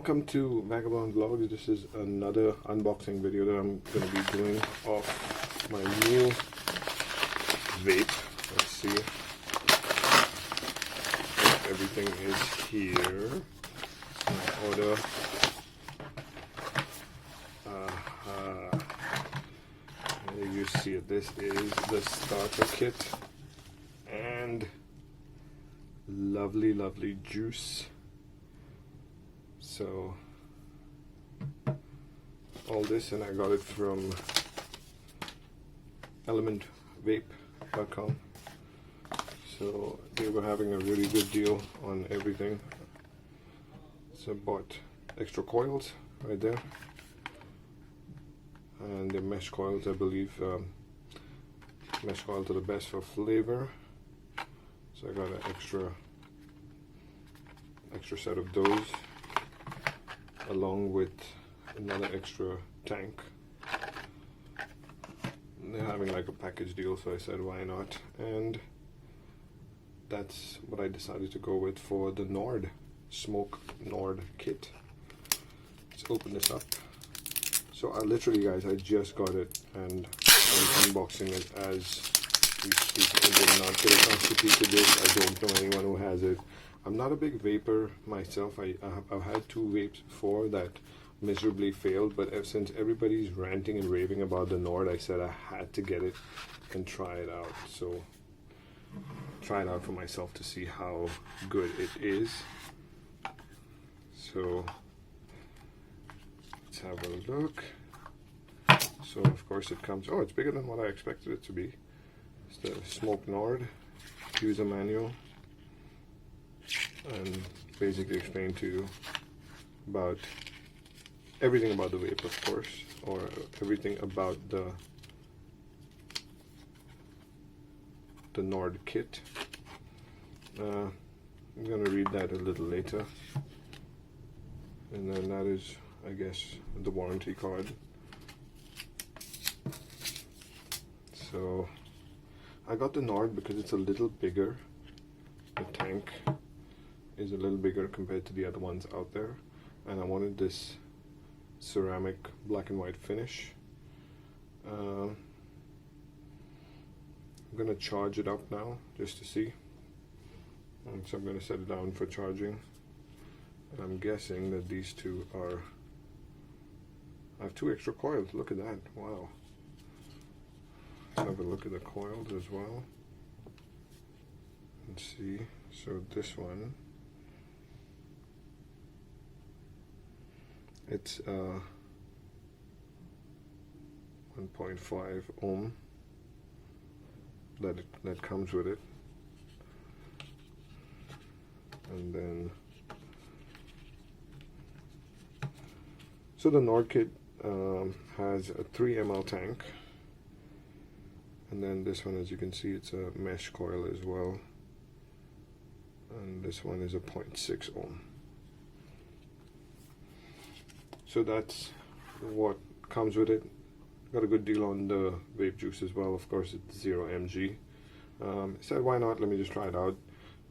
welcome to Vagabond Vlogs. This is another unboxing video that I'm going to be doing of my new vape. Let's see if everything is here. My order. There you see it. This is the starter kit and lovely juice. So all this, and I got it from elementvape.com. so they were having a really good deal on everything, so I bought extra coils right there, and the mesh coils, I believe. Mesh coils are the best for flavor, so I got an extra set of those, along with another extra tank. They're having like a package deal, so I said why not, and that's what I decided to go with for the Nord Smok Nord kit. Let's open this up. So I literally, guys, I just got it and I'm unboxing it as we speak. I did not get a chance to peek at this. I don't know anyone who has it. I'm not a big vapor myself. I've had two vapes before that miserably failed, but since everybody's ranting and raving about the Nord, I said I had to get it and try it out. So try it out for myself to see how good it is. So let's have a look. So of course it comes, oh, it's bigger than what I expected it to be. It's the Smok Nord user manual, and basically explain to you about everything about the vape, of course, or everything about the Nord kit. I'm going to read that a little later, and then that is, I guess, the warranty card. So I got the Nord because it's a little bigger. The tank is a little bigger compared to the other ones out there, and I wanted this ceramic black and white finish. I'm gonna charge it up now just to see, and so I'm gonna set it down for charging, and I'm guessing that these two are, I have two extra coils. Look at that. Wow. Let's have a look at the coils as well. Let's see. So this one, it's 1.5 ohm that comes with it, and then so the Nord kit has a 3 ml tank, and then this one, as you can see, it's a mesh coil as well, and this one is a 0.6 ohm. So that's what comes with it. Got a good deal on the vape juice as well. Of course, it's 0 mg. Said why not, let me just try it out.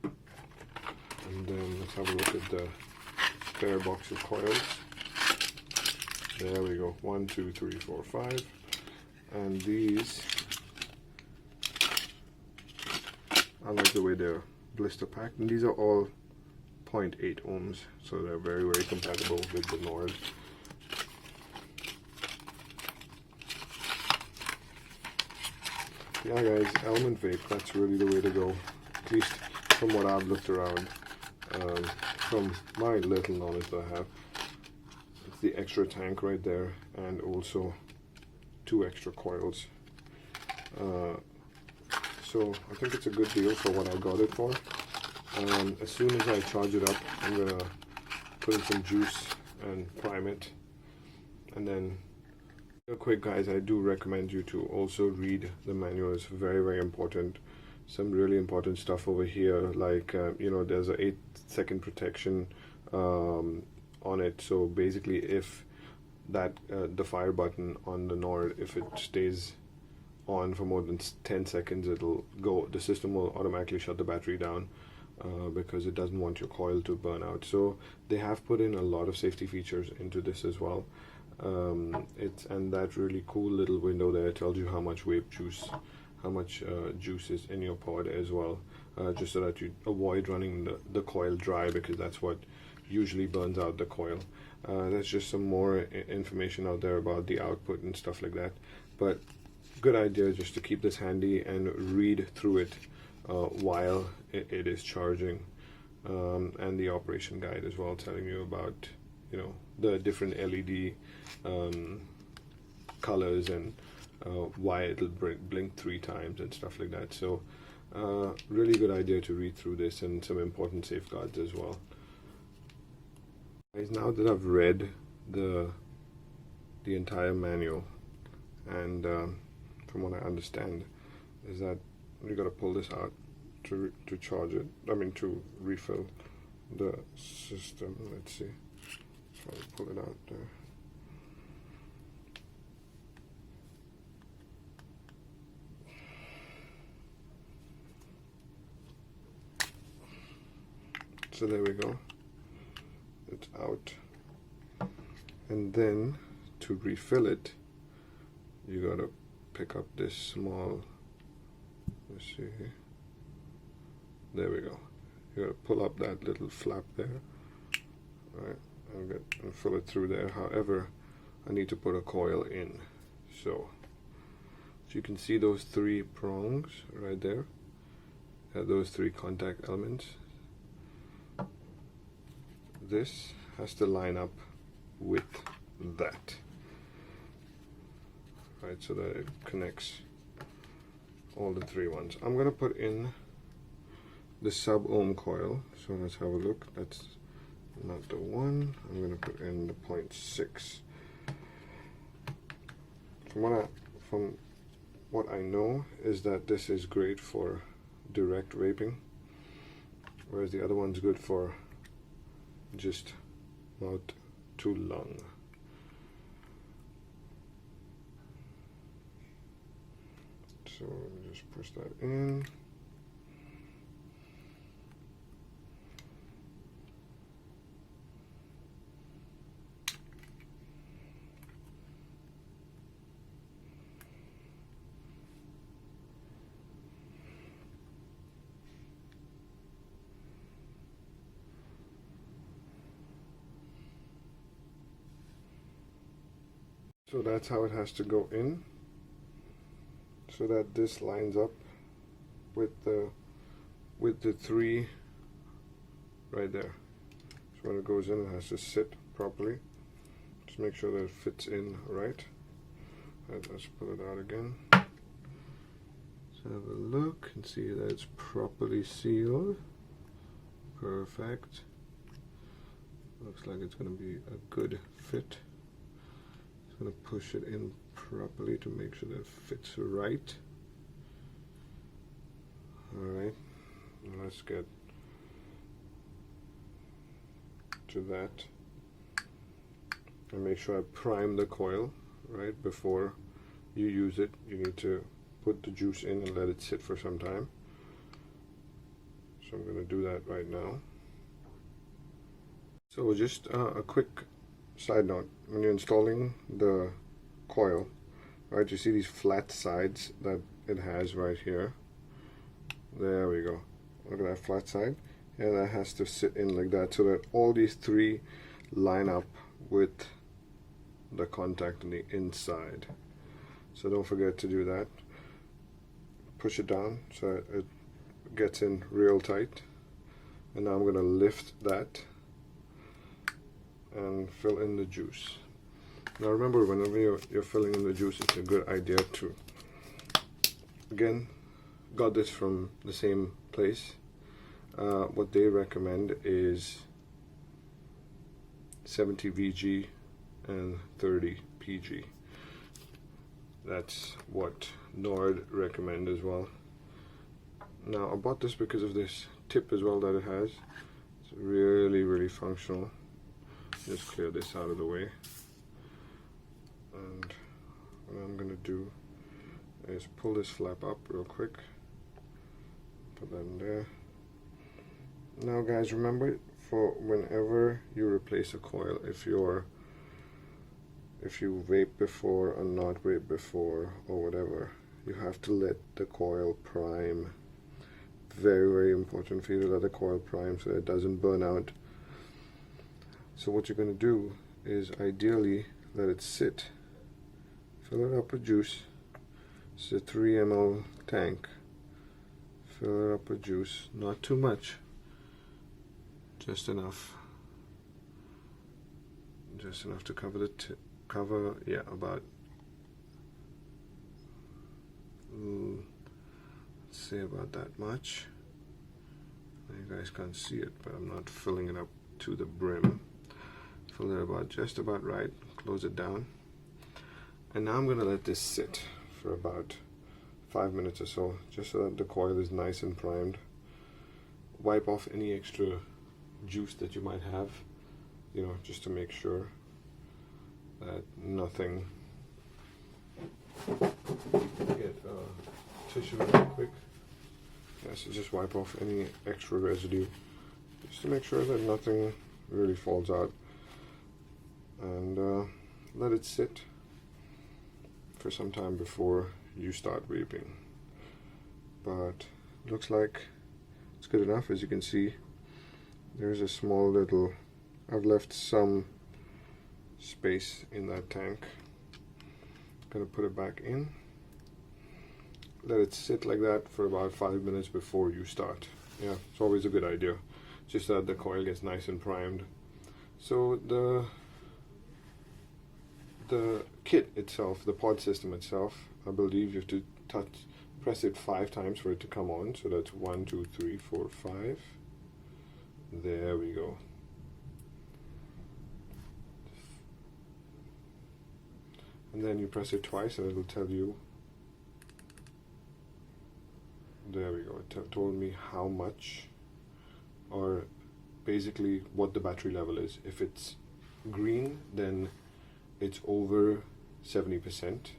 And then let's have a look at the spare box of coils. There we go, 1, 2, 3, 4, 5. And these, I like the way they're blister packed, and these are all 0.8 ohms, so they're very compatible with the Nord. Yeah, guys, element vape, that's really the way to go, at least from what I've looked around, from my little knowledge that I have. It's the extra tank right there, and also 2 extra coils. So I think it's a good deal for what I got it for. As soon as I charge it up, I'm gonna put in some juice and prime it, and then real quick, guys, I do recommend you to also read the manual. It's very important. Some really important stuff over here, like you know, there's a 8-second protection on it. So basically, if that the fire button on the Nord, if it stays on for more than 10 seconds, it'll go, the system will automatically shut the battery down. because it doesn't want your coil to burn out. So they have put in a lot of safety features into this as well. And that really cool little window there tells you how much vape juice, how much juice is in your pod as well, just so that you avoid running the coil dry, because that's what usually burns out the coil. There's just some more information out there about the output and stuff like that, but good idea just to keep this handy and read through it while it is charging, and the operation guide as well, telling you about, you know, the different LED colors and why it'll blink 3 times and stuff like that. So really good idea to read through this, and some important safeguards as well. Guys, now that I've read the entire manual, and from what I understand is that you got to pull this out to charge it, I mean to refill the system. Let's see, so I'll pull it out there. So there we go, it's out. And then to refill it, you gotta pick up this small, let's see here, there we go. You gotta pull up that little flap there, right, and fill it through there. However, I need to put a coil in. So you can see those 3 prongs right there, those 3 contact elements. This has to line up with that, right, so that it connects all the 3 ones. I'm going to put in the sub-ohm coil, so let's have a look. That's not the one. I'm going to put in the 0.6. From what I know is that this is great for direct vaping, whereas the other one's good for just mouth to lung. So let me just push that in. So that's how it has to go in, so that this lines up with the 3 right there. So when it goes in, it has to sit properly. Just make sure that it fits in right. Let's pull it out again. Let's have a look and see that it's properly sealed. Perfect. Looks like it's going to be a good fit. Going to push it in properly to make sure that it fits right. Alright, let's get to that and make sure I prime the coil right before you use it. You need to put the juice in and let it sit for some time. So I'm going to do that right now. So just a quick side note, when you're installing the coil, right, you see these flat sides that it has right here. There we go. Look at that flat side. Yeah, that has to sit in like that, so that all these 3 line up with the contact on the inside. So don't forget to do that. Push it down so it gets in real tight. And now I'm going to lift that and fill in the juice. Now remember, whenever you're filling in the juice, it's a good idea to, again, got this from the same place. What they recommend is 70 VG and 30 PG. That's what Nord recommend as well. Now I bought this because of this tip as well that it has. It's really functional. Just clear this out of the way, and what I'm going to do is pull this flap up real quick, put that in there, Now guys, remember, for whenever you replace a coil, if you vape before or not vape before or whatever, you have to let the coil prime. Very, very important for you to let the coil prime so that it doesn't burn out. So what you're going to do is ideally let it sit, fill it up with juice. It's a 3 ml tank. Fill it up with juice, not too much, just enough to cover the yeah, about let's say about that much. You guys can't see it, but I'm not filling it up to the brim. Fill it about just about right. Close it down, and now I'm going to let this sit for about 5 minutes or so, just so that the coil is nice and primed. Wipe off any extra juice that you might have, you know, just to make sure that nothing. Get tissue real quick. Yeah, so just wipe off any extra residue, just to make sure that nothing really falls out, and let it sit for some time before you start vaping. But looks like it's good enough. As you can see, there's a small little, I've left some space in that tank. Gonna put it back in, let it sit like that for about 5 minutes before you start. Yeah, it's always a good idea, just so that the coil gets nice and primed. So the kit itself, the pod system itself, I believe you have to press it 5 times for it to come on. So that's 1, 2, 3, 4, 5. There we go. And then you press it twice and it'll tell you. There we go. It told me how much, or basically what the battery level is. If it's green, then it's over 70%.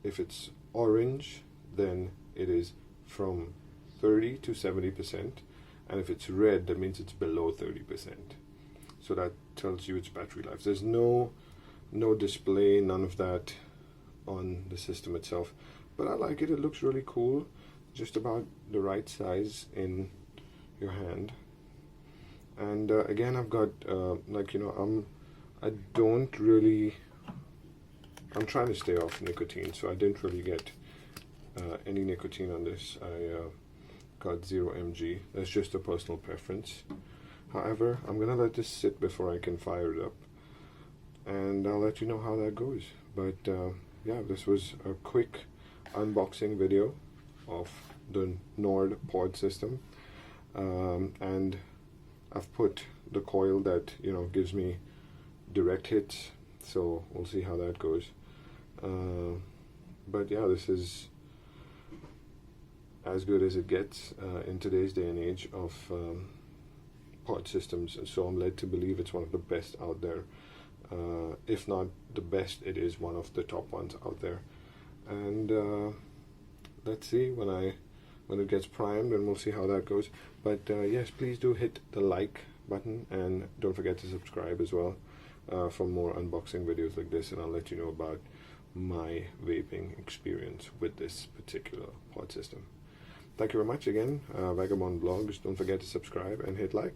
If it's orange, then it is from 30 to 70%, and if it's red, that means it's below 30%. So that tells you its battery life. There's no display, none of that on the system itself, but I like it. It looks really cool, just about the right size in your hand. And again, I've got like, you know, I'm trying to stay off nicotine, so I didn't really get any nicotine on this. I got 0 mg. That's just a personal preference. However, I'm gonna let this sit before I can fire it up, and I'll let you know how that goes. But yeah, this was a quick unboxing video of the Nord pod system, and I've put the coil that, you know, gives me direct hits, so we'll see how that goes. But yeah, this is as good as it gets in today's day and age of pod systems, so I'm led to believe it's one of the best out there. If not the best, it is one of the top ones out there. And let's see when it gets primed, and we'll see how that goes. But yes, please do hit the like button, and don't forget to subscribe as well for more unboxing videos like this, and I'll let you know about my vaping experience with this particular pod system. Thank you very much again, Vagabond Blogs. Don't forget to subscribe and hit like.